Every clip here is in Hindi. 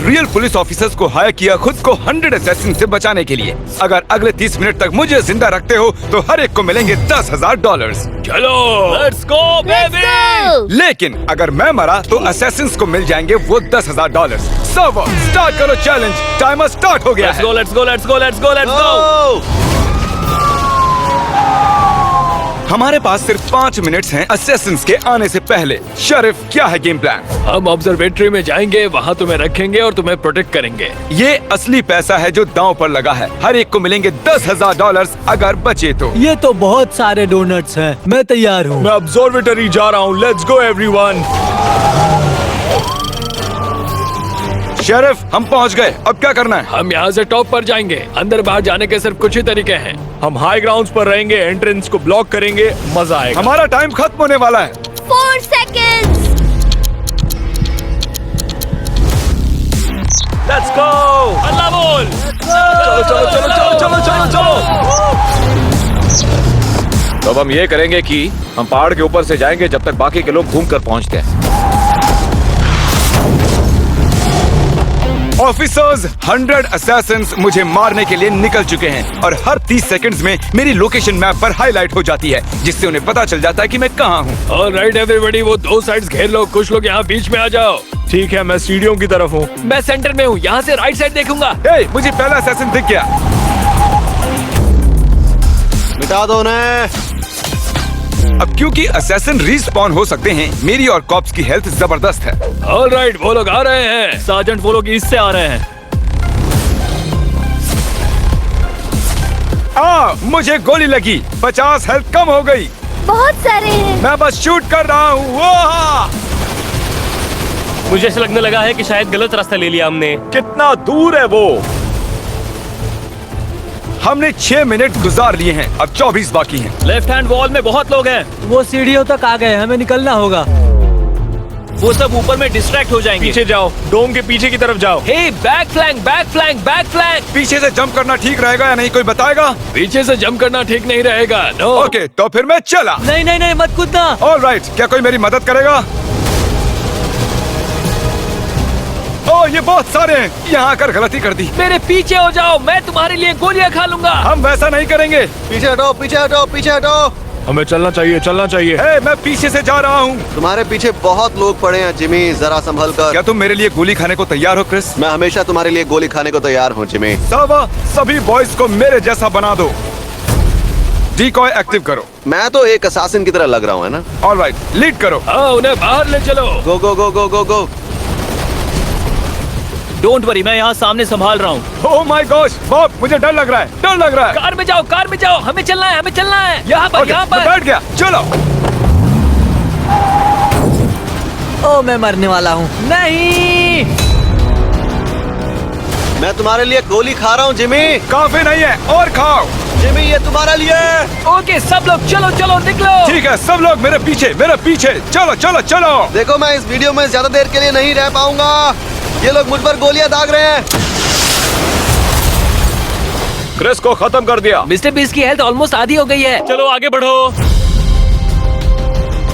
रियल पुलिस ऑफिसर्स को हायर किया खुद को 100 असैसिन से बचाने के लिए। अगर अगले 30 मिनट तक मुझे जिंदा रखते हो तो हर एक को मिलेंगे $10,000। चलो लेट्स गो बेबी। लेकिन अगर मैं मरा तो असैसिन्स को मिल जाएंगे वो $10,000। सर्वर स्टार्ट करो चैलेंज, टाइमर स्टार्ट हो गया है। Let's go. हमारे पास सिर्फ 5 मिनट्स हैं असैसिन्स के आने से पहले। शरीफ, क्या है गेम प्लान? हम ऑब्जर्वेटरी में जाएंगे, वहाँ तुम्हें रखेंगे और तुम्हें प्रोटेक्ट करेंगे। ये असली पैसा है जो दांव पर लगा है। हर एक को मिलेंगे $10,000 अगर बचे तो। ये तो बहुत सारे डोनट्स हैं। मैं तैयार हूँ। मैं ऑब्जर्वेटरी जा रहा हूँ। Let's go everyone. शेरिफ, हम पहुंच गए। अब क्या करना है? हम यहाँ से टॉप पर जाएंगे। अंदर बाहर जाने के सिर्फ कुछ ही तरीके हैं। हम हाई ग्राउंड्स पर रहेंगे, एंट्रेंस को ब्लॉक करेंगे, मजा आएगा। हमारा टाइम खत्म होने वाला है। 4 seconds। Let's go. अल्लाह बोल। चलो। तो अब हम ये करेंगे कि हम पहाड़ के ऊपर से जाएंगे जब तक बाकी के लोग घूम कर पहुँचते हैं। ऑफिसर्स, 100 असैसिन्स मुझे मारने के लिए निकल चुके हैं और हर 30 सेकंड्स में मेरी लोकेशन मैप पर हाईलाइट हो जाती है, जिससे उन्हें पता चल जाता है कि मैं कहाँ हूँ। ऑलराइट एवरीबॉडी, वो 2 साइड्स घेर लो। कुछ लोग यहाँ बीच में आ जाओ। ठीक है, मैं सीढ़ियों की तरफ हूँ। मैं सेंटर में हूँ। यहाँ से राइट साइड देखूंगा। मुझे पहला असैसिन दिख गया। मिटा दो उन्हें। अब क्योंकि असैसिन रिस्पॉन हो सकते हैं, मेरी और कॉप्स की हेल्थ जबरदस्त है। ऑलराइट, वो लोग आ रहे हैं। सार्जेंट, वो लोग ईस्ट से आ रहे हैं। मुझे गोली लगी। 50 हेल्थ कम हो गई। बहुत सारे हैं। मैं बस शूट कर रहा हूँ। मुझे ऐसा लगने लगा है कि शायद गलत रास्ता ले लिया हमने। कितना दूर है वो? हमने 6 मिनट गुजार लिए हैं, अब 24 बाकी हैं। लेफ्ट हैंड वॉल में बहुत लोग हैं। वो सीढ़ियों तक आ गए, हमें निकलना होगा। वो सब ऊपर में डिस्ट्रैक्ट हो जाएंगे। पीछे जाओ, डोम के पीछे की तरफ जाओ। हे, बैक फ्लैंक। पीछे से जंप करना ठीक रहेगा या नहीं, कोई बताएगा? पीछे से जंप करना ठीक नहीं रहेगा। नो। ओके, तो फिर मैं चला। नहीं, मत कूदना। ऑलराइट, क्या कोई मेरी मदद करेगा? ये बहुत सारे हैं। यहाँ आकर गलती कर दी। मेरे पीछे हो जाओ, मैं तुम्हारे लिए गोलियां खा लूंगा। हम वैसा नहीं करेंगे। पीछे हटो। हमें चलना चाहिए। मैं पीछे से जा रहा हूँ। तुम्हारे पीछे बहुत लोग पड़े हैं जिमी, जरा संभल कर। क्या तुम मेरे लिए गोली खाने को तैयार हो क्रिस? मैं हमेशा तुम्हारे लिए गोली खाने को तैयार हूँ जिमी। सभी बॉयज को मेरे जैसा बना दो। डिकॉय एक्टिव करो। मैं तो एक असासिन की तरह लग रहा हूँ, है ना? ऑलराइट, लीड करो। उन्हें बाहर ले चलो। गो। डोंट वरी, मैं यहाँ सामने संभाल रहा हूँ। ओह माय गॉश, बॉब, मुझे डर लग रहा है। कार में जाओ। हमें चलना है। यहाँ पर। मैं बैठ गया, चलो। ओ, मैं मरने वाला हूँ। नहीं, मैं तुम्हारे लिए गोली खा रहा हूँ जिमी। काफी नहीं है, और खाओ। जिमी, ये तुम्हारा लिए। ओके, सब लोग चलो निकलो। ठीक है, सब लोग मेरे पीछे। चलो। देखो, मैं इस वीडियो में ज्यादा देर के लिए नहीं रह पाऊंगा। ये लोग मुझ पर गोलियां दाग रहे हैं। क्रिस को खत्म कर दिया। मिस्टर बीस्ट की हेल्थ ऑलमोस्ट आधी हो गई है। चलो आगे बढ़ो।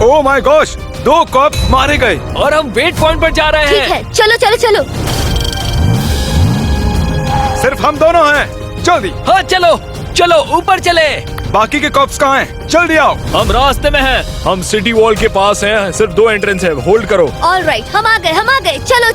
ओह माय गॉश, 2 कॉप्स मारे गए। और हम वेट पॉइंट पर जा रहे ठीक हैं। है, चलो। सिर्फ हम दोनों हैं। जल्दी। हाँ, चलो ऊपर चले। बाकी के कॉप्स कहाँ हैं? जल्दी आओ। हम रास्ते में हैं। हम सिटी वॉल के पास हैं। सिर्फ 2 एंट्रेंस है। होल्ड करो। ऑलराइट, हम आ गए।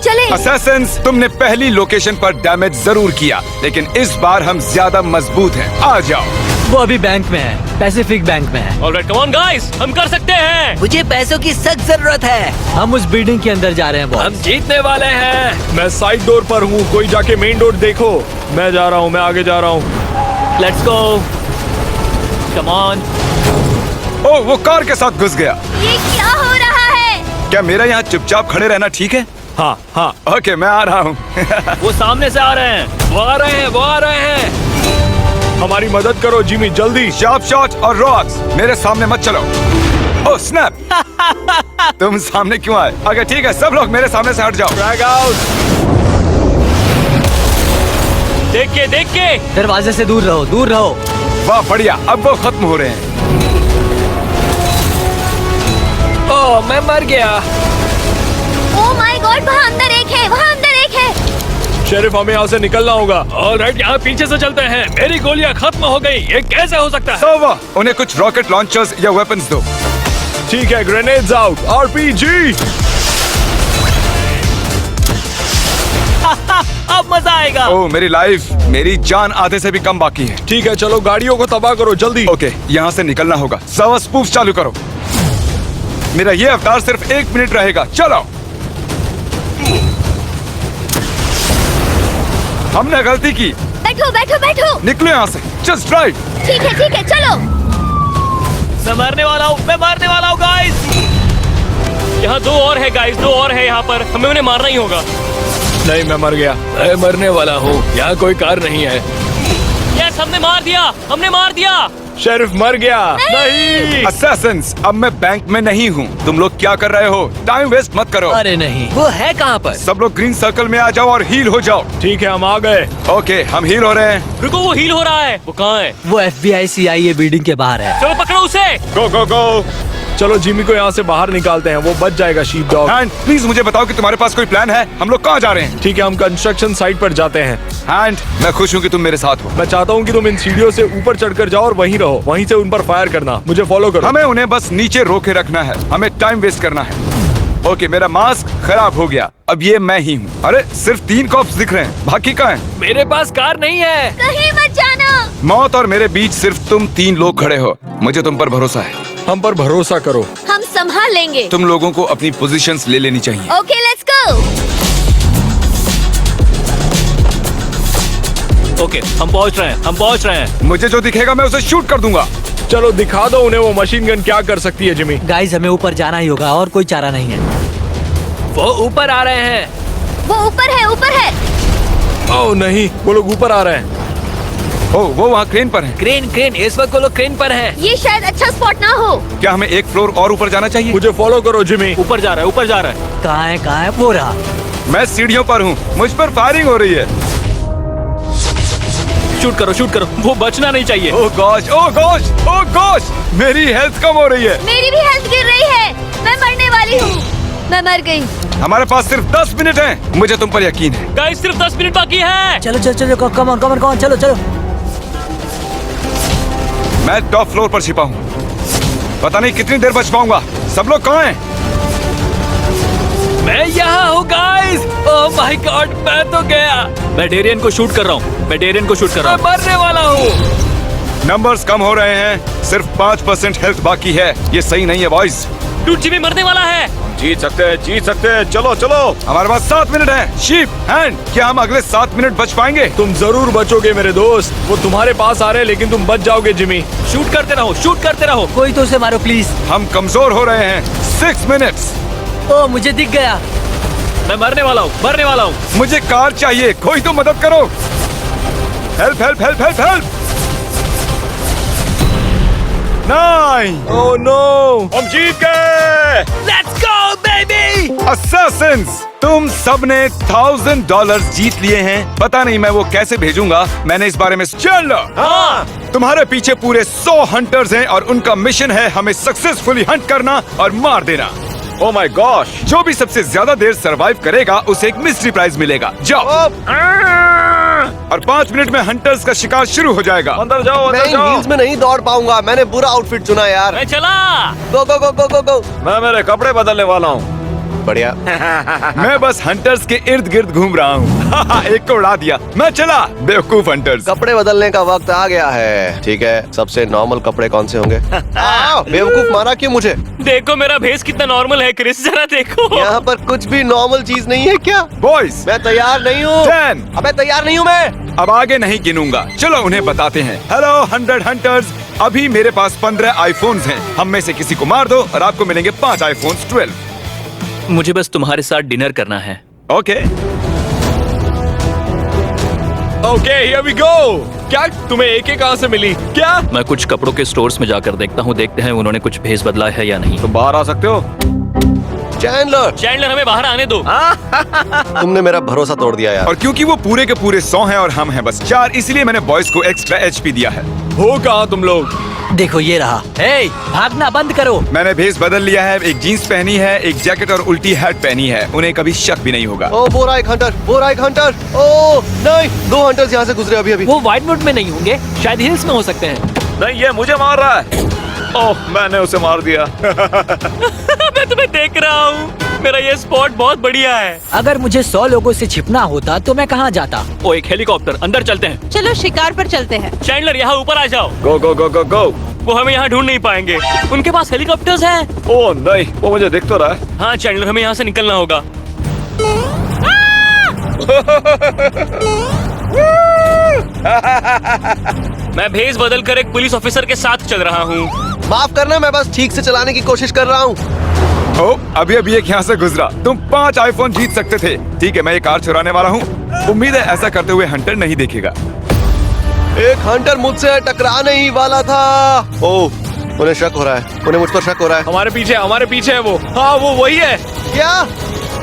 चले। असैसिन्स, तुमने पहली लोकेशन पर डैमेज जरूर किया, लेकिन इस बार हम ज्यादा मजबूत हैं। आ जाओ। वो अभी बैंक में है, पैसिफिक बैंक में है। ऑलराइट, कम ऑन गाइस, हम कर सकते हैं। मुझे पैसों की सख्त जरूरत है। हम उस बिल्डिंग के अंदर जा रहे हैं बॉस। हम जीतने वाले हैं। मैं साइड डोर पर हूँ, कोई जाके मेन डोर देखो। मैं जा रहा हूँ, मैं आगे जा रहा हूँ। Let's go, come on. ओह, वो कार के साथ घुस गया। ये क्या हो रहा है? क्या मेरा यहाँ चुपचाप खड़े रहना ठीक है? हाँ। ओके, मैं आ रहा हूँ। वो सामने से आ रहे हैं। वो आ रहे हैं। हमारी मदद करो जिमी, जल्दी। शार्प शॉट और रॉक्स, मेरे सामने मत चलो। ओह स्नैप। तुम सामने क्यों आए? ओके ठीक है, सब लोग मेरे सामने से हट जाओ। Drag out. देख के। दरवाजे से दूर रहो। वाह बढ़िया, अब वो खत्म हो रहे हैं। ओह, मैं मर गया। ओह माय गॉड, वहाँ अंदर एक है। शेरिफ हमें यहाँ से निकलना होगा। ऑलराइट, यहाँ पीछे से चलते हैं। मेरी गोलियां खत्म हो गई। ये कैसे हो सकता है? सोवा, उन्हें कुछ रॉकेट लॉन्चर्स या वेपन्स दो। ठीक है, ग्रेनेड्स आउट। आरपीजी। अब मजा आएगा। ओह मेरी लाइफ, मेरी जान आधे से भी कम बाकी है। ठीक है, चलो गाड़ियों को तबाह करो जल्दी। ओके, यहाँ से निकलना होगा। सवा स्पूफ चालू करो। मेरा ये अवतार सिर्फ 1 मिनट रहेगा। चलो। हमने गलती की। बैठो बैठो बैठो। निकलो यहाँ से। Just drive. ठीक है चलो। मैं मारने वाला हूँ गाइस। यहाँ 2 और है गाइस, 2 और है यहाँ पर। हमें उन्हें मारना ही होगा। नहीं, मैं मर गया। मैं मरने वाला हूँ। यहाँ कोई कार नहीं है। यस, हमने मार दिया। शेरिफ मर गया। नहीं। असैसिन्स, अब मैं बैंक में नहीं हूँ। तुम लोग क्या कर रहे हो? टाइम वेस्ट मत करो। अरे नहीं, वो है कहाँ पर? सब लोग ग्रीन सर्कल में आ जाओ और हील हो जाओ। ठीक है, हम आ गए। ओके, हम हील हो रहे हैं। रुको, वो हील हो रहा है। वो कहाँ है? वो FBI CIA बिल्डिंग के बाहर है। चलो पकड़ो उसे। गो गो गो। चलो जिमी को यहाँ से बाहर निकालते हैं। वो बच जाएगा शीप डॉग। हैंड, प्लीज मुझे बताओ कि तुम्हारे पास कोई प्लान है। हम लोग कहाँ जा रहे हैं? ठीक है, हम कंस्ट्रक्शन साइट पर जाते हैं। हैंड, मैं खुश हूँ कि तुम मेरे साथ हो। मैं चाहता हूँ कि तुम इन सीढ़ियों से ऊपर चढ़कर जाओ और वहीं रहो। वहीं से उन पर फायर करना। मुझे फॉलो करो। हमें उन्हें बस नीचे रोके रखना है। हमें टाइम वेस्ट करना है। ओके, मेरा मास्क खराब हो गया। अब ये मैं ही हूँ। अरे सिर्फ 3 कॉप्स दिख रहे हैं। बाकी कहाँ हैं? मेरे पास कार नहीं है। कहीं मत जाना। मौत और मेरे बीच सिर्फ तुम 3 लोग खड़े हो। मुझे तुम पर भरोसा है। हम पर भरोसा करो। हम संभाल लेंगे। तुम लोगों को अपनी पोजीशंस ले लेनी चाहिए। Okay let's go. ओके, हम पहुंच रहे हैं। मुझे जो दिखेगा मैं उसे शूट कर दूंगा। चलो दिखा दो उन्हें वो मशीन गन क्या कर सकती है। जिमी, गाइस, हमें ऊपर जाना ही होगा और कोई चारा नहीं है। वो ऊपर आ रहे हैं। वो ऊपर है। ओह नहीं, वो लोग ऊपर आ रहे हैं। ओह, वो वहाँ क्रेन पर है। क्रेन, इस वक्त वो लोग क्रेन पर है। ये शायद अच्छा स्पॉट ना हो। क्या हमें 1 फ्लोर और ऊपर जाना चाहिए? मुझे फॉलो करो जिमी। ऊपर जा रहा है। कहाँ है? वो रहा। मैं सीढ़ियों पर हूँ। मुझ पर फायरिंग हो रही है। शूट करो। वो बचना नहीं चाहिए। ओह गॉश, मेरी हेल्थ कम हो रही है। मेरी भी हेल्थ गिर रही है। मैं मरने वाली हूँ। मैं मर गई। हमारे पास सिर्फ 10 मिनट हैं। मुझे तुम पर यकीन है। गाइस, सिर्फ 10 मिनट बाकी है। चलो, कम ऑन, चलो। मैं टॉप फ्लोर पर छिपा हूँ। पता नहीं कितनी देर बच पाऊंगा। सब लोग कहाँ हैं? मैं यहाँ हूँ गाइस। ओह माय गॉड, मैं तो गया। मैं डेरियन को शूट कर रहा हूँ। मैं मरने वाला हूँ। नंबर्स कम हो रहे हैं। सिर्फ 5% हेल्थ बाकी है। ये सही नहीं है बॉयज। डूड, जिमी मरने वाला है। जीत सकते हैं। चलो हमारे पास 7 मिनट हैं। शीप, हैंड, क्या हम अगले 7 मिनट बच पाएंगे? तुम जरूर बचोगे मेरे दोस्त। वो तुम्हारे पास आ रहे हैं लेकिन तुम बच जाओगे जिमी। शूट करते रहो। कोई तो उसे मारो प्लीज। हम कमजोर हो रहे हैं। 6 मिनट्स। ओ, मुझे दिख गया। मैं मरने वाला हूँ। मुझे कार चाहिए। कोई तो मदद करो। हेल्प। नहीं। ओह नो, हम जीत गए। Let's go baby. असैसिन्स, तुम सबने $1000 जीत लिए हैं। पता नहीं मैं वो कैसे भेजूंगा। मैंने इस बारे में चलो। हाँ। तुम्हारे पीछे पूरे 100 हंटर्स हैं और उनका मिशन है हमें सक्सेसफुली हंट करना और मार देना। Oh my gosh. जो भी सबसे ज्यादा देर सरवाइव करेगा उसे एक मिस्ट्री प्राइज मिलेगा। जाओ। और 5 मिनट में हंटर्स का शिकार शुरू हो जाएगा। अंदर जाओ। मैं इन हील्स में नहीं दौड़ पाऊंगा। मैंने बुरा आउटफिट चुना यार। मैं चला। गो। मैं मेरे कपड़े बदलने वाला हूँ। बढ़िया। मैं बस हंटर्स के इर्द गिर्द घूम रहा हूँ। एक को उड़ा दिया। मैं चला। बेवकूफ हंटर्स। कपड़े बदलने का वक्त आ गया है। ठीक है, सबसे नॉर्मल कपड़े कौन से होंगे? बेवकूफ मारा क्यों मुझे? देखो मेरा भेस कितना नॉर्मल है क्रिस, जरा देखो। यहाँ पर कुछ भी नॉर्मल चीज नहीं है क्या? बॉयज, मैं तैयार नहीं हूँ। 10। अबे तैयार नहीं हूँ मैं। अब आगे नहीं गिनूंगा। चलो उन्हें बताते हैं। हेलो 100 हंटर्स, अभी मेरे पास 15 आईफोन्स हैं। हम में से किसी को मार दो और आपको मिलेंगे 5 आईफोन्स 12। मुझे बस तुम्हारे साथ डिनर करना है। ओके। Here we go. क्या तुम्हें AK कहाँ से मिली? क्या? मैं कुछ कपड़ों के स्टोर्स में जाकर देखता हूँ, देखते हैं उन्होंने कुछ भेस बदला है या नहीं। तुम बाहर आ सकते हो। चैंडलर, चैंडलर हमें बाहर आने दो। तुमने मेरा भरोसा तोड़ दिया यार। और क्योंकि वो पूरे के पूरे 100 हैं और हम हैं बस 4, इसलिए मैंने बॉयज को एक्स्ट्रा एचपी दिया है। हो कहाँ तुम लोग? देखो ये रहा। हे, भागना बंद करो। मैंने भेस बदल लिया है, एक जीन्स पहनी है, एक जैकेट और उल्टी हैट पहनी है। उन्हें कभी शक भी नहीं होगा। ओ वो रहा एक हंटर, वो रहा एक हंटर। ओ नहीं, 2 हंटर्स यहाँ से गुजरे अभी अभी। वो वाइट वुड में नहीं होंगे, शायद हिल्स में हो सकते हैं। नहीं, ये मुझे मार रहा है। ओह, मैंने उसे मार दिया। मैं तुम्हें देख रहा हूँ। मेरा ये स्पॉट बहुत बढ़िया है। अगर मुझे 100 लोगों से छिपना होता तो मैं कहाँ जाता? ओ, एक हेलीकॉप्टर, अंदर चलते हैं। चलो शिकार पर चलते हैं। चैंडलर यहाँ ऊपर आ जाओ। गो गो गो गो गो। वो हमें यहाँ ढूंढ नहीं पाएंगे। उनके पास हेलीकॉप्टर्स हैं। ओह नहीं, वो मुझे दिख तो रहा है। हाँ चैंडलर, हमें यहाँ से निकलना होगा। मैं भेस बदल कर एक पुलिस ऑफिसर के साथ चल रहा हूँ। माफ करना, मैं बस ठीक से चलाने की कोशिश कर रहा हूँ। ओ, अभी अभी एक यहाँ से गुजरा। तुम 5 आईफोन जीत सकते थे। ठीक है, मैं ये कार चुराने वाला हूँ। उम्मीद है ऐसा करते हुए हंटर नहीं देखेगा। एक हंटर मुझसे टकराने ही वाला था। ओह, उन्हें शक हो रहा है, उन्हें मुझ पर शक हो रहा है। हमारे पीछे है वो। हाँ, वो वही है। क्या?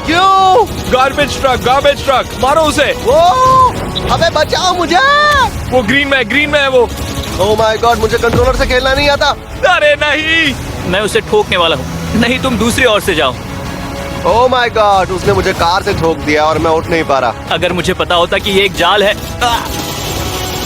क्यों? गार्बेज ट्रक, मारो उसे। वो, अबे बचाओ मुझे। वो ग्रीन में है वो। ओह माय गॉड, मुझे कंट्रोलर से खेलना नहीं आता। अरे नहीं, मैं उसे ठोकने वाला हूँ। नहीं, तुम दूसरी ओर से जाओ। ओह माय गॉड, उसने मुझे कार से ठोक दिया और मैं उठ नहीं पा रहा। अगर मुझे पता होता कि ये एक जाल है।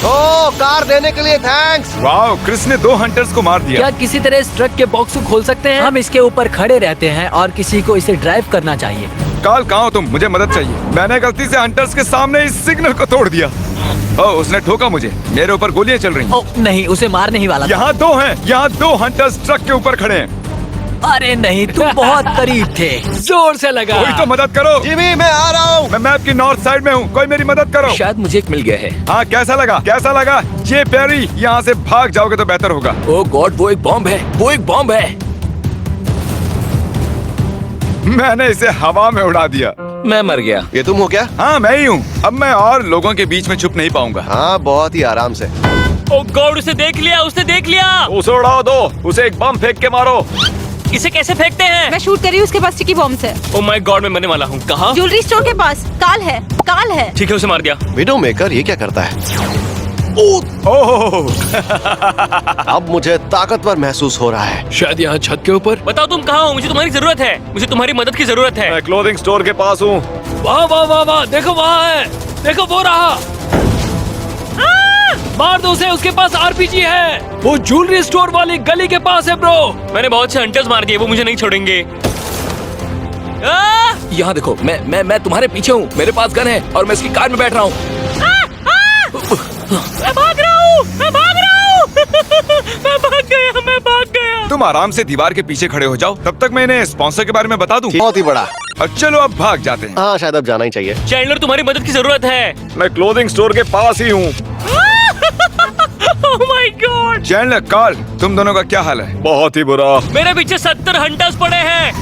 ओह, कार देने के लिए थैंक्स। वाह, क्रिस ने 2 हंटर्स को मार दिया। क्या किसी तरह इस ट्रक के बॉक्स को खोल सकते हैं? हम इसके ऊपर खड़े रहते हैं और किसी को इसे ड्राइव करना चाहिए। काल, कहाँ हो तुम? मुझे मदद चाहिए। मैंने गलती से हंटर्स के सामने इस सिग्नल को तोड़ दिया। ओह, उसने ठोका मुझे। मेरे ऊपर गोलियां चल रही हैं। ओह नहीं, उसे मारने ही वाला था। यहाँ 2 हैं। यहाँ 2 हंटर्स ट्रक के ऊपर खड़े हैं। अरे नहीं, तुम बहुत करीब थे। जोर से लगा। कोई तो मदद करो। जिमी, मैं आ रहा हूँ। मैं मैप की नॉर्थ साइड में हूँ। कोई मेरी मदद करो। शायद मुझे एक मिल गया है। हाँ, कैसा लगा? ये पेरी, यहाँ से भाग जाओगे तो बेहतर होगा। ओह गॉड, वो एक बॉम्ब है। मैंने इसे हवा में उड़ा दिया। मैं मर गया। ये तुम हो क्या? हाँ, मैं ही हूँ। अब मैं और लोगों के बीच में छुप नहीं पाऊंगा। हाँ, बहुत ही आराम से। ओ गॉड, उसने देख लिया। उसे उड़ा दो। उसे एक बम फेंक के मारो। इसे कैसे फेंकते हैं? मैं शूट कर रही हूँ, उसके पास स्टिकी बॉम्ब्स है। ओ माय गॉड, मैं मरने वाला हूँ। कहाँ? ज्वेलरी स्टोर के पास। काल है। ठीक है, उसे मार दिया। विडो मेकर ये क्या करता है? ओह, अब मुझे ताकतवर महसूस हो रहा है। शायद यहाँ छत के ऊपर। बताओ तुम कहाँ हो? मुझे तुम्हारी जरूरत है। मुझे तुम्हारी मदद की जरूरत है। मैं क्लोथिंग स्टोर के पास हूँ। वाह, देखो वहाँ है। देखो वो रहा। मार दो उसे, उसके पास आरपीजी है। वो ज्वेलरी स्टोर वाली गली के पास है ब्रो। मैंने बहुत से हंटर्स मार दिए, वो मुझे नहीं छोड़ेंगे। यहाँ देखो, मैं तुम्हारे पीछे हूँ। मेरे पास गन है और मैं इसकी कार में बैठ रहा हूँ। मैं भाग रहा हूँ। मैं भाग गया। तुम आराम से दीवार के पीछे खड़े हो जाओ। तब तक मैं इन्हें स्पॉन्सर के बारे में बता दूं। बहुत ही बड़ा। और चलो अब भाग जाते हैं। हाँ, शायद अब जाना ही चाहिए। चैंडलर, तुम्हारी मदद की जरूरत है। मैं क्लोथिंग स्टोर के पास ही हूँ। Oh my God. Chandler, Carl, तुम दोनों का क्या हाल है? बहुत ही बुरा। मेरे पीछे 70 हंटर्स पड़े हैं।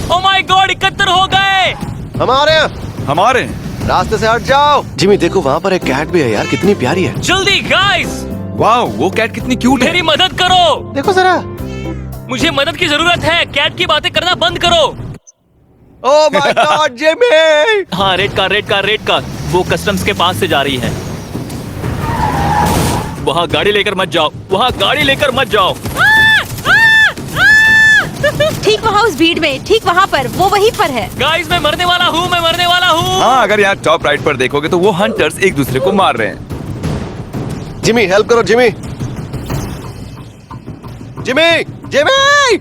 ओह माय गॉड, 71 हो गए। हमारे रास्ते से हट जाओ। जिमी, देखो वहाँ पर एक कैट भी है यार, कितनी प्यारी है। जल्दी गाइस, वाह, वो कैट कितनी क्यूट है। मेरी मदद करो। देखो जरा। मुझे मदद की जरूरत है। कैट की बातें करना बंद करो। ओह माय गॉड, जिमी। हाँ, रेड कार। वो कस्टम्स के पास से जा रही है। वहाँ गाड़ी लेकर मत जाओ। ठीक वहाँ उस भीड़ में, ठीक वहाँ पर, वो वहीं पर है। गाइस, मैं मरने वाला हूँ। हाँ, अगर यहाँ टॉप राइट पर देखोगे तो वो हंटर्स एक दूसरे को मार रहे हैं। जिमी, हेल्प करो जिमी।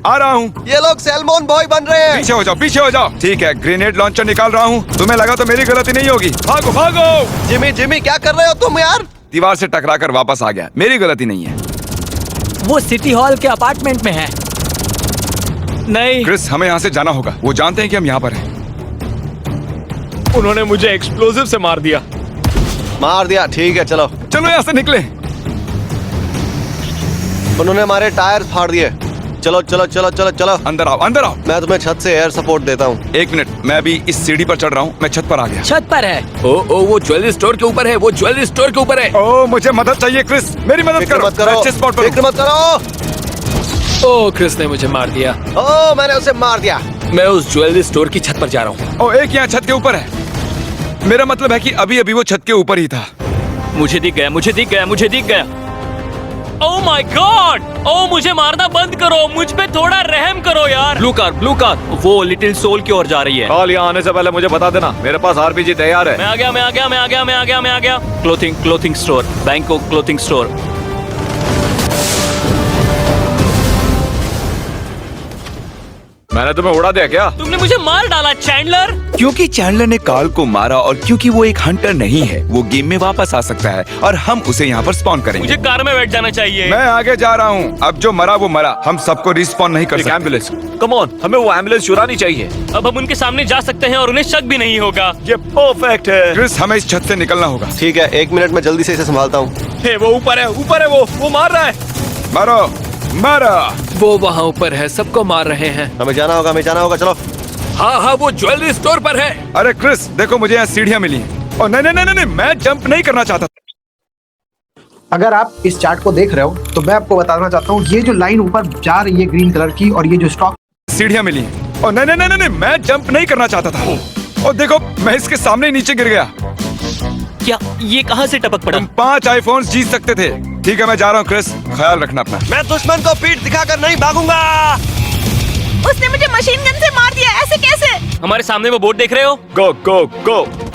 आ रहा हूँ। ये लोग सैल्मोन बॉय बन रहे हैं। पीछे हो जाओ। ठीक है, ग्रेनेड लॉन्चर निकाल रहा हूँ। तुम्हें लगा तो मेरी गलती नहीं होगी। भागो। जिमी, क्या कर रहे हो तुम यार? दीवार से टकराकर वापस आ गया। मेरी गलती नहीं है। वो सिटी हॉल के अपार्टमेंट में है। नहीं, क्रिस, हमें यहाँ से जाना होगा। वो जानते हैं कि हम यहाँ पर हैं। उन्होंने मुझे एक्सप्लोसिव से मार दिया। मार दिया, ठीक है, चलो। यहाँ से निकले। उन्होंने हमारे टायर फाड़ दिए। चलो। अंदर आओ। मैं तुम्हें छत से एयर सपोर्ट देता हूँ। 1 मिनट, मैं अभी इस सीढ़ी पर चढ़ रहा हूँ। मैं छत पर आ गया। छत पर है। ओ वो ज्वेलरी स्टोर के ऊपर है। ओह, मुझे मदद चाहिए क्रिस। मेरी मदद फिक्र करो। मत करो, अच्छे स्पॉट पर फिक्र मत करो। ओ, क्रिस ने मुझे मार दिया। ओह, मैंने उसे मार दिया। मैं उस ज्वेलरी स्टोर की छत पर जा रहा हूँ। ओ, एक यहाँ छत के ऊपर है। मेरा मतलब है कि अभी अभी वो छत के ऊपर ही था। मुझे दिख गया, मुझे दिख गया, मुझे दिख गया। ओह माय गॉड! ओह, मुझे मारना बंद करो, मुझ पे थोड़ा रहम करो यार। ब्लू कार, वो लिटिल सोल की ओर जा रही है। कॉल यहाँ आने से पहले मुझे बता देना, मेरे पास आरपीजी तैयार है। मैं आ गया। Clothing store, Bangkok clothing store. मैंने तुम्हें उड़ा दिया क्या? तुमने मुझे मार डाला चैंडलर। क्योंकि चैंडलर ने कार्ल को मारा और क्योंकि वो एक हंटर नहीं है, वो गेम में वापस आ सकता है और हम उसे यहाँ पर स्पॉन करेंगे। मुझे कार में बैठ जाना चाहिए। मैं आगे जा रहा हूँ। अब जो मरा वो मरा, हम सबको रिस्पॉन नहीं कर एक सकते। एम्बुलेंस, कम ऑन, हमें वो एम्बुलेंस चुरानी चाहिए। अब हम उनके सामने जा सकते हैं और उन्हें शक भी नहीं होगा। ये परफेक्ट है। क्रिस, हमें इस छत से निकलना होगा। ठीक है, 1 मिनट में जल्दी से इसे संभालता हूँ। हे, वो ऊपर है वो मार रहा है। मारो। वो वहाँ ऊपर है, सबको मार रहे हैं। हमें जाना होगा, चलो। हाँ, वो ज्वेलरी स्टोर पर है। अरे क्रिस, देखो मुझे यहाँ सीढ़ियाँ मिली हैं। और नहीं, मैं जंप नहीं करना चाहता। अगर आप इस चार्ट को देख रहे हो तो मैं आपको बताना चाहता हूँ, ये जो लाइन ऊपर जा रही है ग्रीन कलर की और ये जो स्टॉक सीढ़ियाँ मिली हैं। और नहीं, मैं जंप नहीं करना चाहता था। और देखो, मैं इसके सामने ही नीचे गिर गया। क्या ये कहाँ से टपक पड़ा? तुम 5 आईफोन्स जीत सकते थे। ठीक है, मैं जा रहा हूँ क्रिस, ख्याल रखना अपना। मैं दुश्मन को पीठ दिखाकर नहीं भागूंगा। उसने मुझे मशीन गन से मार दिया, ऐसे कैसे? हमारे सामने वो बोट देख रहे हो? गो।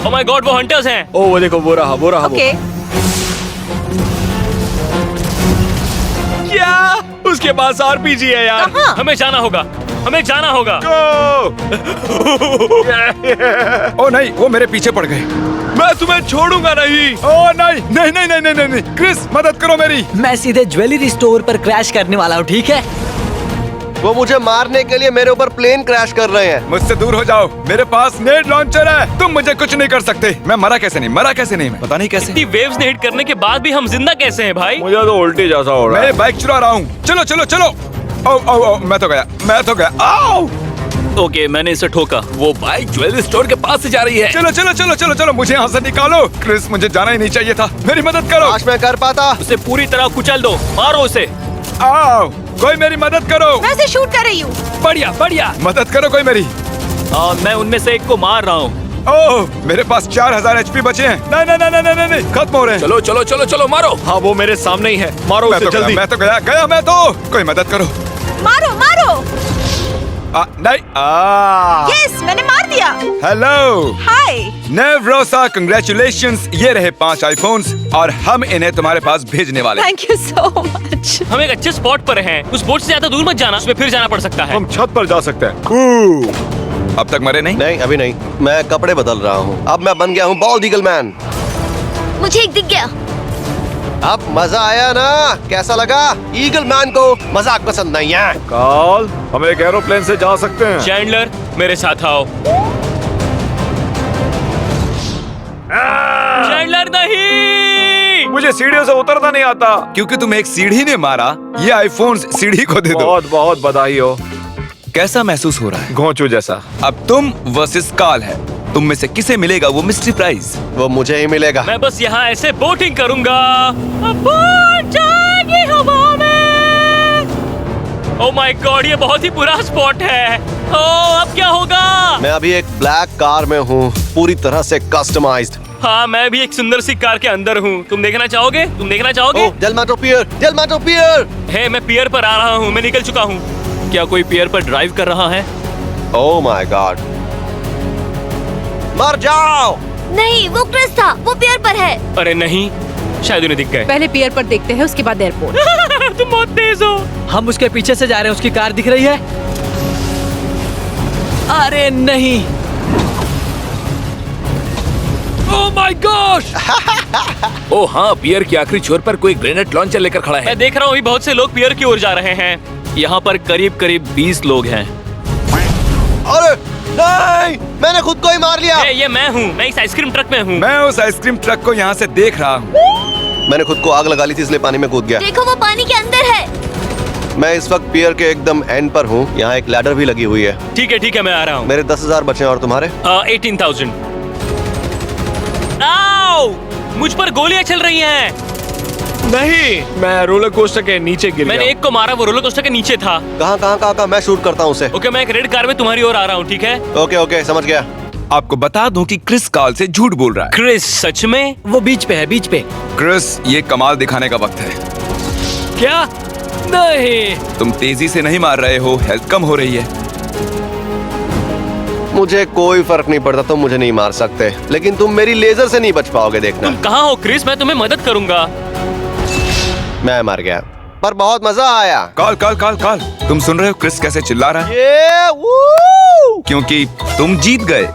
ओह माय गॉड, वो हंटर्स हैं। ओ, वो देखो, वो रहा ओके, क्या? उसके पास आरपीजी है यार। कहाँ? हमें जाना होगा। ओ नहीं, वो मेरे पीछे पड़ गए। मैं तुम्हें छोड़ूंगा नहीं। ओ नहीं, क्रिस, मदद करो मेरी। मैं सीधे ज्वेलरी स्टोर पर क्रैश करने वाला हूँ, ठीक है? वो मुझे मारने के लिए मेरे ऊपर प्लेन क्रैश कर रहे हैं। मुझसे दूर हो जाओ, मेरे पास नेट लॉन्चर है। तुम मुझे कुछ नहीं कर सकते। मैं मरा कैसे नहीं, मैं पता नहीं कैसे। इतनी वेव्स ने हिट करने के बाद भी हम जिंदा कैसे हैं भाई? मुझे तो उल्टी जैसा हो रहा है। मैं बाइक चुरा रहा हूँ। चलो। ओ, मैं तो गया। आओ। ओके, मैंने इसे ठोका। वो बाइक ज्वेलरी स्टोर के पास से जा रही है। चलो, मुझे यहाँ से निकालो। क्रिस, मुझे जाना ही नहीं चाहिए था। मेरी मदद करो। काश मैं कर पाता। उसे पूरी तरह कुचल दो, मारो उसे। आओ, कोई मेरी मदद करो। मैं उसे शूट कर रही हूँ। बढ़िया। मदद करो कोई मेरी। मैं उनमें से एक को मार रहा हूँ। ओह, मेरे पास 4000 HP बचे हैं। नहीं, खत्म हो रहे हैं। चलो, मारो। हाँ, वो मेरे सामने ही है, मारो उसे जल्दी। मैं तो गया। कोई मदद करो। मारो। नहीं। यस, मैंने मार दिया। Hello hi. नेवरोसा, कंग्रेचुलेशंस। ये रहे 5 आईफोन्स और हम इन्हें तुम्हारे पास भेजने वाले हैं। Thank you so much. हम एक अच्छे स्पॉट पर हैं। उस बोट से ज्यादा दूर मत जाना, उसमें फिर जाना पड़ सकता है। हम छत पर जा सकते हैं। अब तक मरे नहीं? नहीं, अभी नहीं। मैं कपड़े बदल रहा हूँ। अब मैं बन गया हूँ बॉल्ड ईगल मैन। मुझे एक दिख गया। अब मजा आया ना? कैसा लगा? ईगल मैन को मजाक पसंद नहीं है। कॉल, हम एक एरोप्लेन से जा सकते हैं। चैंडलर, मेरे साथ आओ। चैंडलर नहीं। मुझे सीढ़ियों से उतरना नहीं आता। क्योंकि तुम्हें एक सीढ़ी ने मारा। ये आईफोन्स सीढ़ी को दे दो। बहुत बधाई हो। कैसा महसूस हो रहा है? घोंचू जैसा। अब तुम वर्सेस कार्ल है। तुम में से किसे मिलेगा वो मिस्ट्री प्राइज? वो मुझे ही मिलेगा। मैं बस यहाँ ऐसे बोटिंग करूंगा। बोट जाएगी हवा में। ओह माय गॉड, ये बहुत ही बुरा स्पॉट है। ओह, अब क्या होगा? मैं अभी एक ब्लैक कार में हूँ, पूरी तरह से कस्टमाइज्ड। हाँ, मैं भी एक सुंदर सी कार के अंदर हूँ। तुम देखना चाहोगे? डेलमाटो पियर। हे, मैं पियर पर आ रहा हूँ। मैं निकल चुका हूँ। क्या कोई पियर पर ड्राइव कर रहा है? ओह माय गॉड, मर जाओ। नहीं, वो क्रिस था, वो पियर पर है। अरे नहीं, शायद उन्हें दिख गए। पहले पियर पर देखते हैं, उसके बाद एयरपोर्ट। तुम बहुत तेज हो। हम उसके पीछे से जा रहे हैं, उसकी कार दिख रही है। अरे नहीं। Oh my gosh. ओह हाँ, पियर के आखिरी छोर पर कोई ग्रेनेड लॉन्चर लेकर खड़ा है। मैं देख रहा हूँ अभी बहुत से लोग पियर की ओर जा रहे हैं। यहाँ पर करीब 20 लोग हैं। अरे नहीं, मैंने खुद को ही मार लिया। ये मैं हूँ। मैं इस आइसक्रीम ट्रक में हूँ। मैं उस आइसक्रीम ट्रक को यहाँ से देख रहा हूँ। मैंने खुद को आग लगा ली थी, इसलिए पानी में कूद गया। देखो, वो पानी के अंदर है। मैं इस वक्त पियर के एकदम एंड पर हूँ। यहाँ एक लैडर भी लगी हुई है। ठीक है, मैं आ रहा हूँ। मेरे 10,000 बचे हैं और तुम्हारे? 18,000। आओ, मुझ पर गोलियां चल रही हैं। नहीं, मैं रोलर कोस्टर के नीचे गिर मैंने गया। एक को मारा, वो रोलर कोस्टर के नीचे था। कहाँ मैं शूट करता हूँ उसे। ओके, मैं एक रेड कार में तुम्हारी ओर आ रहा हूँ, ठीक है? ओके समझ गया। आपको बता दूं कि क्रिस काल से झूठ बोल रहा है। क्रिस, सच में? वो बीच पे है, बीच पे। क्रिस, ये कमाल दिखाने का वक्त है। क्या? नहीं। तुम तेजी से नहीं मार रहे हो, हेल्थ कम हो रही है। मुझे कोई फर्क नहीं पड़ता, तुम मुझे नहीं मार सकते, लेकिन तुम मेरी लेजर से नहीं बच पाओगे, देखना। तुम कहाँ हो क्रिस? मैं तुम्हें मदद करूंगा। मैं मर गया, पर बहुत मजा आया। काल काल काल काल, तुम सुन रहे हो क्रिस कैसे चिल्ला रहा है? ये वू! क्योंकि तुम जीत गए।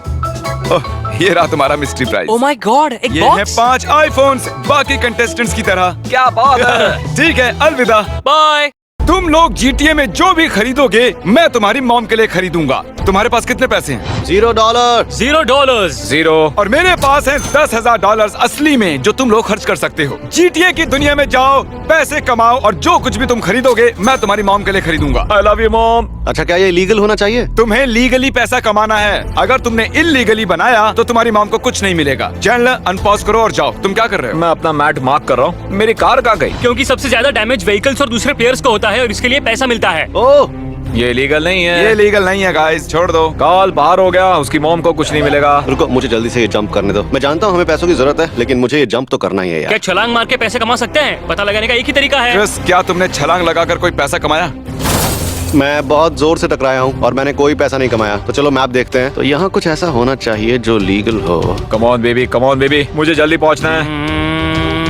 ओह, ये रहा तुम्हारा mystery prize. Oh my God, एक ये है बॉक्स। 5 आईफोन्स, बाकी कंटेस्टेंट्स की तरह। क्या बात है। ठीक है, अलविदा। बाय। तुम लोग GTA में जो भी खरीदोगे, मैं तुम्हारी मॉम के लिए खरीदूंगा। तुम्हारे पास कितने पैसे हैं? $0। $0। 0। और मेरे पास है $10,000 असली में, जो तुम लोग खर्च कर सकते हो। GTA की दुनिया में जाओ, पैसे कमाओ, और जो कुछ भी तुम खरीदोगे मैं तुम्हारी मॉम के लिए खरीदूंगा। I love you mom. अच्छा, क्या ये लीगल होना चाहिए? तुम्हें लीगली पैसा कमाना है। अगर तुमने इलीगली बनाया तो तुम्हारी मॉम को कुछ नहीं मिलेगा। चैनल अनपॉज करो और जाओ। तुम क्या कर रहे हो? मैं अपना मैट मार्क कर रहा हूँ। मेरी कार कहाँ गई? क्योंकि सबसे ज्यादा डैमेज व्हीकल्स और दूसरे प्लेयर्स को होता है और इसके लिए पैसा मिलता है। ओह, ये लीगल नहीं ये है। लीगल नहीं है गाइस, छोड़ दो। कॉल बाहर हो गया, उसकी मॉम को कुछ नहीं मिलेगा। रुको, मुझे जल्दी से ये जंप करने दो। मैं जानता हूँ हमें पैसों की जरूरत है, लेकिन मुझे ये जंप तो करना ही है क्या यार। छलांग मार के पैसे कमा सकते हैं? पता लगाने का एक ही तरीका है। क्रिस, क्या तुमने छलांग लगाकर कोई पैसा कमाया? मैं बहुत जोर से टकराया हूँ और मैंने कोई पैसा नहीं कमाया। तो चलो मैप देखते हैं। तो यहाँ कुछ ऐसा होना चाहिए जो लीगल हो। कम ऑन बेबी, मुझे जल्दी पहुँचना है।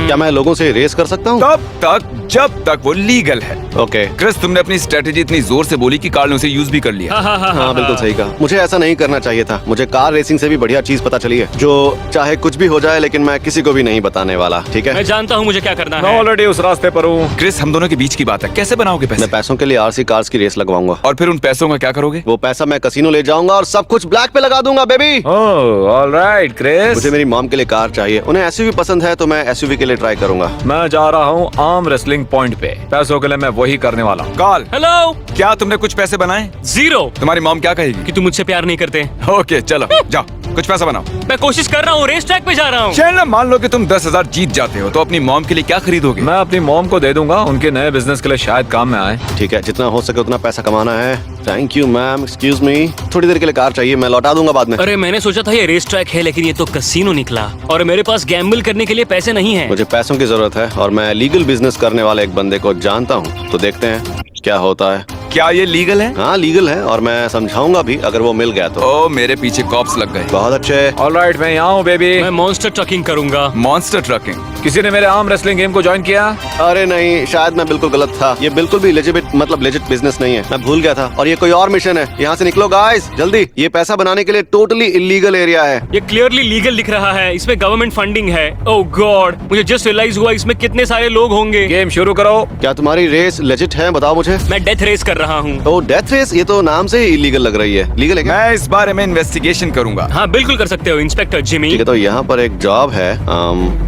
क्या मैं लोगों से रेस कर सकता हूँ? तब तक जब तक वो लीगल है। ओके। क्रिस, तुमने अपनी स्ट्रेटेजी इतनी जोर से बोली कि कार्ल ने उसे यूज भी कर लिया। हाँ, बिल्कुल सही कहा। मुझे ऐसा नहीं करना चाहिए था। मुझे कार रेसिंग से भी बढ़िया चीज पता चली है, जो चाहे कुछ भी हो जाए, लेकिन मैं किसी को भी नहीं बताने वाला, ठीक है? मैं जानता हूँ मुझे क्या करना मैं है। ऑलरेडी उस रास्ते पर हूँ। क्रिस, हम दोनों के बीच की बात है, कैसे बनाओगे पैसे? मैं पैसों के लिए RC कार्स की रेस लगवाऊंगा। और फिर उन पैसों का क्या करोगे? वो पैसा मैं कसिनो ले जाऊंगा और सब कुछ ब्लैक पे लगा दूंगा, बेबी। ओह, ऑलराइट क्रिस। मुझे मेरी मॉम के लिए कार चाहिए। उन्हें SUV पसंद है, तो मैं SUV के लिए ट्राई करूंगा। मैं जा रहा हूँ आर्म रेसलिंग पॉइंट पे। पैसों के लिए मैं वही करने वाला हूँ। Carl, hello. क्या तुमने कुछ पैसे बनाए? 0। तुम्हारी मॉम क्या कहेगी? कि तुम मुझसे प्यार नहीं करते। ओके, चलो जाओ, कुछ पैसा बनाओ। मैं कोशिश कर रहा हूँ, रेस ट्रैक पे जा रहा हूँ। चैनल, मान लो कि तुम 10,000 जीत जाते हो, तो अपनी मॉम के लिए क्या खरीदोगे? मैं अपनी मॉम को दे दूंगा, उनके नए बिजनेस के लिए शायद काम में आए। ठीक है, जितना हो सके उतना पैसा कमाना है। Thank you ma'am, excuse me, थोड़ी देर के लिए कार चाहिए, मैं लौटा दूंगा बाद में। अरे मैंने सोचा था ये रेस ट्रैक है, लेकिन ये तो कसीनो निकला और मेरे पास गैम्बल करने के लिए पैसे नहीं है। मुझे पैसों की जरूरत है और मैं लीगल बिजनेस करने वाले एक बंदे को जानता हूँ, तो देखते हैं क्या होता है। क्या ये लीगल है? हाँ, लीगल है और मैं समझाऊंगा भी अगर वो मिल गया तो। ओ, मेरे पीछे कॉप्स लग गए। बहुत अच्छे। ऑलराइट, मैं यहाँ हूँ बेबी। मैं मॉन्स्टर ट्रकिंग करूंगा। Monster trucking? किसी ने मेरे आर्म रेसलिंग गेम को ज्वाइन किया? अरे नहीं, शायद मैं बिल्कुल गलत था। ये बिल्कुल भी लेजिट बिजनेस नहीं है। मैं भूल गया था और ये कोई और मिशन है। यहाँ से निकलो गाइस, जल्दी। ये पैसा बनाने के लिए टोटली इलीगल एरिया है। ये क्लियरली लीगल लिख रहा है, इसमें गवर्नमेंट फंडिंग है। ओह गॉड, मुझे जस्ट रियलाइज हुआ इसमें कितने सारे लोग होंगे। गेम शुरू करो। क्या तुम्हारी रेस लेजिट है? बताओ मुझे। मैं डेथ रेस कर रहा हूँ। ओ, डेथ रेस, ये तो नाम से ही इलीगल लग रही है। लीगल है क्या? मैं इस बारे में इन्वेस्टिगेशन करूंगा। हाँ बिल्कुल कर सकते हो इंस्पेक्टर जिमी। ठीक है, तो यहाँ पर एक जॉब है,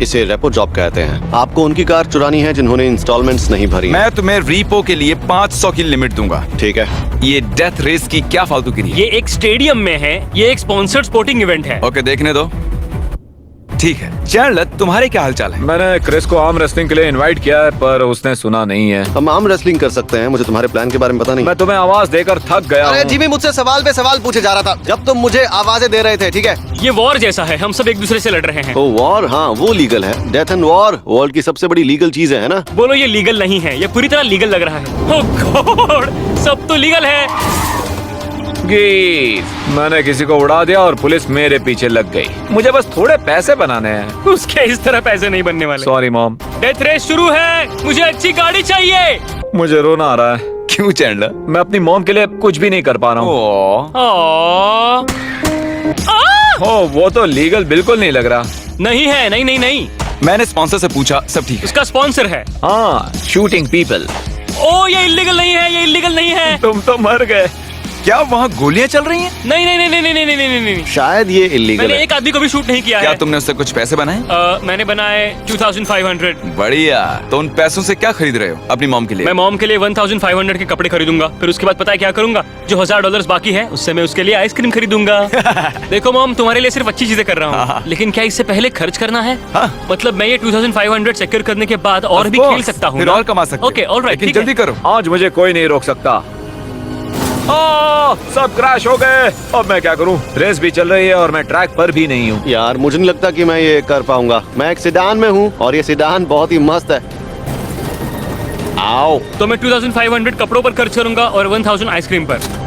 इसे रेपो जॉब कहते हैं। आपको उनकी कार चुरानी है जिन्होंने इंस्टॉलमेंट्स नहीं भरी हैं। मैं तुम्हें रीपो के लिए 500 की लिमिट दूंगा। ठीक है। ये डेथ रेस की क्या फालतूगिरी है? ये एक स्टेडियम में है, ये एक स्पॉन्सर्ड स्पोर्टिंग इवेंट है। ओके, देखने दो। ठीक है, चैनल, तुम्हारे क्या हालचाल है? मैंने क्रिस को आर्म रेसलिंग के लिए इनवाइट किया है, पर उसने सुना नहीं है। हम आर्म रेसलिंग कर सकते हैं। मुझे तुम्हारे प्लान के बारे में पता नहीं। मैं तुम्हें आवाज देकर थक गया अरे हूँ। जिमी, मुझसे सवाल पे सवाल पूछे जा रहा था जब तुम मुझे आवाजें दे रहे थे, ठीक है? ये वॉर जैसा है, हम सब एक दूसरे से लड़ रहे हैं। ओ, वॉर? हाँ, वो लीगल है। डेथ एंड वॉर वर्ल्ड की सबसे बड़ी लीगल चीज है ना? बोलो ये लीगल नहीं है, ये पूरी तरह लीगल लग रहा है। ओह गॉड, सब तो लीगल है। गीज, मैंने किसी को उड़ा दिया और पुलिस मेरे पीछे लग गई। मुझे बस थोड़े पैसे बनाने हैं। उसके इस तरह पैसे नहीं बनने वाले। Sorry mom. डेथ रेस शुरू है, मुझे अच्छी गाड़ी चाहिए। मुझे रोना आ रहा है। क्यों चैनल? मैं अपनी मॉम के लिए कुछ भी नहीं कर पा रहा हूँ। ओह, वो तो लीगल बिल्कुल नहीं लग रहा। नहीं है, नहीं नहीं नहीं। मैंने स्पॉन्सर से पूछा, सब ठीक है। उसका स्पॉन्सर है। हाँ, शूटिंग पीपल। ओ, ये इलीगल नहीं है, ये इलीगल नहीं है। तुम तो मर गए। क्या वहाँ गोलियां चल रही हैं? नहीं नहीं नहीं नहीं नहीं नहीं नहीं नहीं शायद ये इलीगल मैंने है। एक आदमी को भी शूट नहीं किया क्या है। तुमने उससे कुछ पैसे बनाए? मैंने बनाए 2500। बढ़िया। तो उन पैसों से क्या खरीद रहे हो अपनी मॉम के लिए? मैं मॉम के लिए 1500 के कपड़े खरीदूंगा, फिर उसके बाद पता है क्या करूंगा? जो $1000 बाकी है उससे मैं उसके लिए आइसक्रीम खरीदूंगा। देखो मॉम, तुम्हारे लिए सिर्फ अच्छी चीजें कर रहा हूँ, लेकिन क्या इससे पहले खर्च करना है? हाँ। मतलब मैं ये 2500 सिक्योर करने के बाद और भी खेल सकता हूँ फिर ना? और कमा सकते हो। ओके ऑलराइट, लेकिन जल्दी करो। आज मुझे कोई नहीं रोक सकता। सब क्रैश हो गए। अब मैं क्या करूं? रेस भी चल रही है और मैं ट्रैक पर भी नहीं हूं। यार मुझे नहीं लगता कि मैं ये कर पाऊंगा। मैं एक सिडान में हूँ और ये सिडान बहुत ही मस्त है। आओ। तो मैं 2500 कपड़ों पर खर्च करूंगा और 1000 आइसक्रीम पर।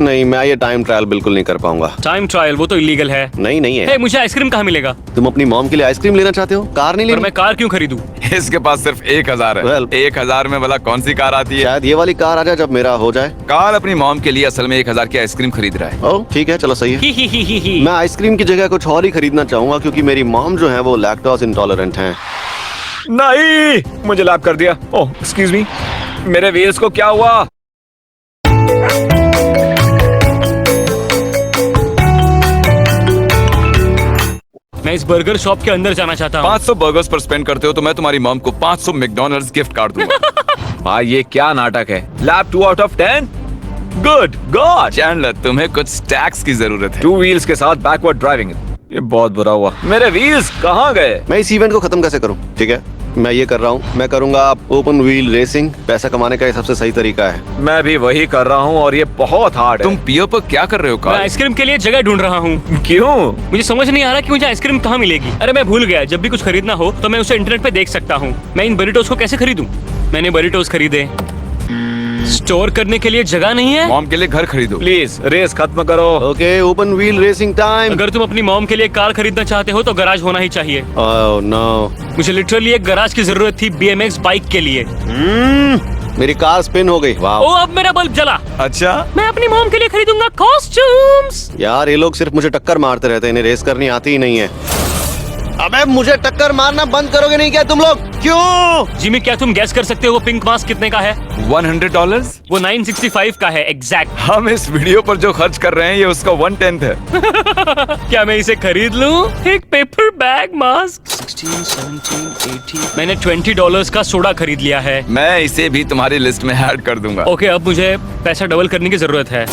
नहीं, मैं ये टाइम ट्रायल बिल्कुल नहीं कर पाऊंगा। टाइम ट्रायल वो तो इलीगल है। नहीं है। हे, मुझे आइसक्रीम कहाँ मिलेगा? तुम अपनी मॉम के लिए आइसक्रीम लेना चाहते हो? कार नहीं पर लेनी? मैं कार क्यों खरीदूं? इसके पास सिर्फ 1000 है। Well- 1000 में भला कौन सी कार आती है? शायद ये वाली कार आ जाए जब मेरा हो जाए। कार अपनी मॉम के लिए असल में 1000 की आइसक्रीम खरीद रहा है। ओह ठीक है, चलो सही है। ही। मैं आइसक्रीम की जगह कुछ और ही खरीदना चाहूंगा क्योंकि मेरी मॉम जो है वो लैक्टोज इंटॉलरेंट हैं। नहीं, मुझे लैप कर दिया। ओह एक्सक्यूज मी, मेरे व्हील्स को क्या हुआ? मैं इस बर्गर शॉप के अंदर जाना चाहता हूँ। 500 बर्गर्स पर स्पेंड करते हो तो मैं तुम्हारी मॉम को 500 मैकडॉनल्ड्स गिफ्ट कार्ड दूंगा। भाई ये क्या नाटक है? Lap 2 out of 10? Good God. Chandler, तुम्हें कुछ स्टैक्स की जरूरत है। 2 व्हील्स के साथ बैकवर्ड ड्राइविंग, ये बहुत बुरा हुआ। मेरे व्हील्स कहाँ गए? मैं इस इवेंट को खत्म कैसे करूं? ठीक है, मैं ये कर रहा हूँ। मैं करूंगा ओपन व्हील रेसिंग। पैसा कमाने का ये सबसे सही तरीका है। मैं भी वही कर रहा हूँ और ये बहुत हार्ड तुम है। पियो पर क्या कर रहे हो मैं कार्ल? आइसक्रीम के लिए जगह ढूंढ रहा हूँ। क्यों? मुझे समझ नहीं आ रहा कि मुझे आइसक्रीम कहाँ मिलेगी। अरे मैं भूल गया, जब भी कुछ खरीदना हो तो मैं उसे इंटरनेट पे देख सकता हूँ। मैं इन बरिटोस को कैसे खरीदूं? मैंने बरिटोस खरीदे। स्टोर करने के लिए जगह नहीं है। मॉम के लिए घर खरीदो। प्लीज रेस खत्म करो। Okay, open wheel racing time. अगर तुम अपनी मॉम के लिए कार खरीदना चाहते हो तो गराज होना ही चाहिए। ओह नो, मुझे लिटरली एक गराज की जरूरत थी BMX बाइक के लिए। मेरी कार स्पिन हो गई। वाह ओ, अब मेरा बल्ब जला। अच्छा, मैं अपनी मॉम के लिए खरीदूंगा कॉस्ट्यूम्स। यार, ये लोग सिर्फ मुझे टक्कर मारते रहते हैं, इन्हें रेस करनी आती ही नहीं है। अबे मुझे टक्कर मारना बंद करोगे नहीं क्या तुम लोग? क्यों? जिमी, क्या तुम गैस कर सकते हो वो पिंक मास्क कितने का है? $100? वो 965 का है एग्जैक्ट। हम इस वीडियो पर जो खर्च कर रहे हैं ये उसका 1/10 है। क्या मैं इसे खरीद लूं? एक पेपर बैग मास्क। 16, 17, 18। मैंने $20 का सोडा खरीद लिया है। मैं इसे भी तुम्हारी लिस्ट में ऐड कर दूंगा। ओके, अब मुझे पैसा डबल करने की जरूरत है।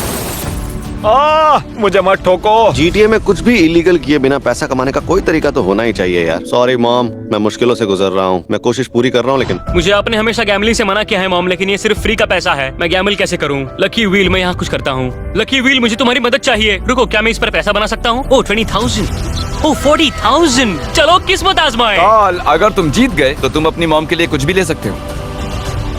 मुझे मत ठोको। GTA में कुछ भी इलीगल किए बिना पैसा कमाने का कोई तरीका तो होना ही चाहिए यार। सॉरी मॉम, मैं मुश्किलों से गुजर रहा हूँ। मैं कोशिश पूरी कर रहा हूँ लेकिन मुझे आपने हमेशा गैम्बलिंग से मना किया है मॉम, लेकिन ये सिर्फ फ्री का पैसा है। मैं गैम्बल कैसे करूँ? लकी व्हील, मैं यहाँ कुछ करता हूँ। लकी व्हील, मुझे तुम्हारी मदद चाहिए। रुको, क्या मैं इस पर पैसा बना सकता हूँ? ओह 20,000। ओह 40,000। चलो किस्मत आजमाए। कार्ल, अगर तुम जीत गए तो तुम अपनी मॉम के लिए कुछ भी ले सकते हो।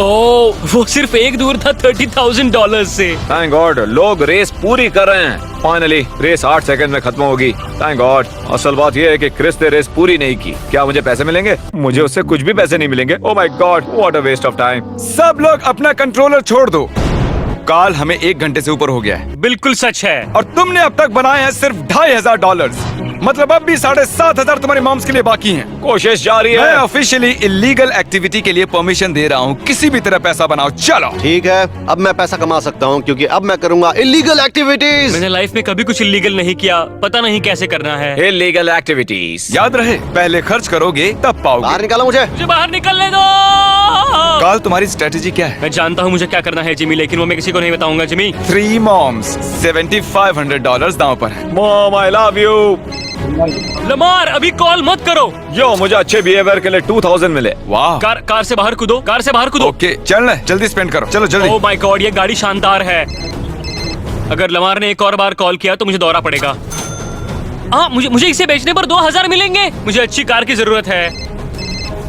ओह, वो सिर्फ एक दूर था $30,000 से। थैंक गॉड, लोग रेस पूरी कर रहे हैं। फाइनली रेस 8 सेकंड में खत्म होगी। Thank God. असल बात यह है कि क्रिस ने रेस पूरी नहीं की। क्या मुझे पैसे मिलेंगे? मुझे उससे कुछ भी पैसे नहीं मिलेंगे। Oh my God, what a waste of time. सब लोग अपना कंट्रोलर छोड़ दो। कार्ल, हमें 1 घंटे से ऊपर हो गया है बिल्कुल सच है। और तुमने अब तक बनाए हैं सिर्फ $2,500। मतलब अब भी 7,500 तुम्हारी मॉम्स के लिए बाकी हैं। कोशिश जारी मैं है। ऑफिशियली इलीगल एक्टिविटी के लिए परमिशन दे रहा हूँ। किसी भी तरह पैसा बनाओ, चलो। ठीक है, अब मैं पैसा कमा सकता हूँ क्योंकि अब मैं करूंगा इलीगल एक्टिविटीज। मैंने लाइफ में कभी कुछ इलीगल नहीं किया, पता नहीं कैसे करना है। Illegal activities. याद रहे, पहले खर्च करोगे तब पाओगे। बाहर निकालो मुझे। मुझे बाहर निकलने दो। कार्ल, तुम्हारी स्ट्रेटेजी क्या है? मैं जानता हूँ मुझे क्या करना है जिमी, लेकिन वो मैं किसी को नहीं बताऊंगा। जिमी, 3 मॉम्स, $7,500 दांव पर है। Mom I love you. Lamar, अभी कॉल मत करो। यो, मुझे अच्छे बिहेवियर के लिए 2000 मिले। वाह। कार से बाहर कूदो, कार से बाहर कूदो। ओके, चल रहे, जल्दी स्पेंड करो, चलो जल्दी। ओह माय गॉड, ये गाड़ी शानदार है। अगर लमार ने एक और बार कॉल किया तो मुझे दौड़ा पड़ेगा। मुझे इसे बेचने पर 2000 मिलेंगे। मुझे अच्छी कार की जरूरत है।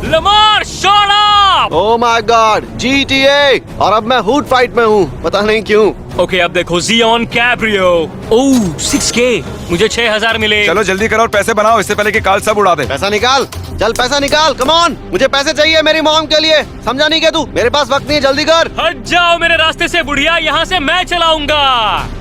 Lamar, shut up. Oh my God, GTA। और अब मैं हुड फाइट में हूँ, पता नहीं क्यों। ओके, अब देखो, Xeon Cabrio। ओह 6K। मुझे 6000 मिले। चलो जल्दी करो और पैसे बनाओ इससे पहले कि कार्ल सब उड़ा दे। पैसा निकाल। चल पैसा निकाल, कम ऑन। मुझे पैसे चाहिए मेरी मॉम के लिए, समझा नहीं क्या तू? मेरे पास वक्त नहीं है, जल्दी कर। हट जाओ मेरे रास्ते से बुढ़िया, यहाँ से मैं चलाऊंगा।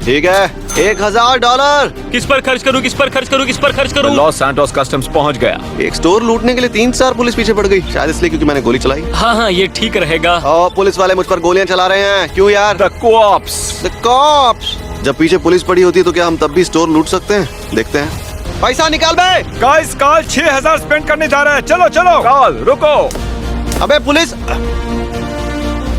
ठीक है, $1000। किस पर खर्च करूँ, किस पर खर्च करूँ, किस पर खर्च करूँ? लॉस सैंटोस कस्टम्स पहुंच गया। एक स्टोर लूटने के लिए 3-4 पुलिस पीछे पड़ गई, शायद इसलिए क्योंकि मैंने गोली चलाई। हाँ हाँ, ये ठीक रहेगा। और पुलिस वाले मुझ पर गोलियां चला रहे हैं, क्यों यार? The cops. The cops! जब पीछे पुलिस पड़ी होती है तो क्या हम तब भी स्टोर लूट सकते हैं? देखते हैं। पैसा निकाल बे! गाइस कॉल 6000 स्पेंड करने जा रहा है, चलो चलो। कॉल रुको। अबे पुलिस!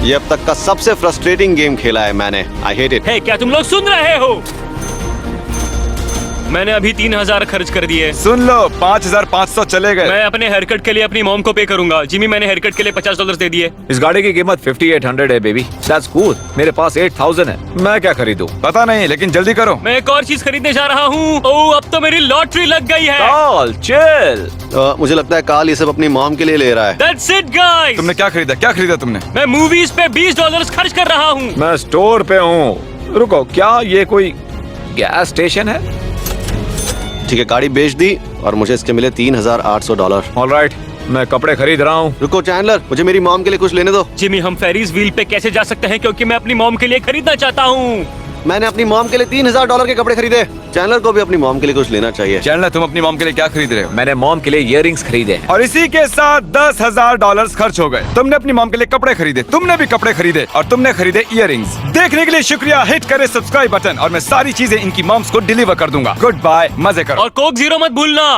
ये अब तक का सबसे फ्रस्ट्रेटिंग गेम खेला है मैंने। I hate it. हे, क्या तुम लोग सुन रहे हो? मैंने अभी 3000 खर्च कर दिए। सुन लो, 5500 चले गए। मैं अपने हेयर कट के लिए अपनी मॉम को पे करूंगा। जिमी, मैंने हेयर कट के लिए $50 दे दिए। इस गाड़ी की कीमत 5800 है बेबी। That's cool. मेरे पास 8000 है, मैं क्या खरीदूं? पता नहीं, लेकिन जल्दी करो। मैं एक और चीज खरीदने जा रहा हूँ। ओह, अब तो मेरी लॉटरी लग गई है। Call chill. मुझे लगता है काल ये सब अपनी मॉम के लिए ले रहा है। That's it, guys. तुमने क्या खरीदा, क्या खरीदा तुमने? मैं मूवीज पे $20 खर्च कर रहा हूँ। मैं स्टोर पे हूँ। रुको, क्या ये कोई गैस स्टेशन है? ठीक है, गाड़ी बेच दी और मुझे इसके मिले $3800। ऑलराइट, मैं कपड़े खरीद रहा हूँ। रुको चैंडलर, मुझे मेरी मॉम के लिए कुछ लेने दो। जिमी, हम फेरीज व्हील पे कैसे जा सकते हैं, क्योंकि मैं अपनी मॉम के लिए खरीदना चाहता हूँ। मैंने अपनी मॉम के लिए $3000 के कपड़े खरीदे। चैंडलर को भी अपनी मॉम के लिए कुछ लेना चाहिए। चैंडलर, तुम अपनी मॉम के लिए क्या खरीद रहे हो? मैंने मॉम के लिए इयररिंग्स खरीदे हैं। और इसी के साथ $10,000 खर्च हो गए। तुमने अपनी मॉम के लिए कपड़े खरीदे, तुमने भी कपड़े खरीदे और तुमने खरीदे इयररिंग्स। देखने के लिए शुक्रिया। हिट करें सब्सक्राइब बटन और मैं सारी चीजें इनकी मॉम्स को डिलीवर कर दूंगा। गुड बाय, मजे करो। और कोक 0 मत भूलना।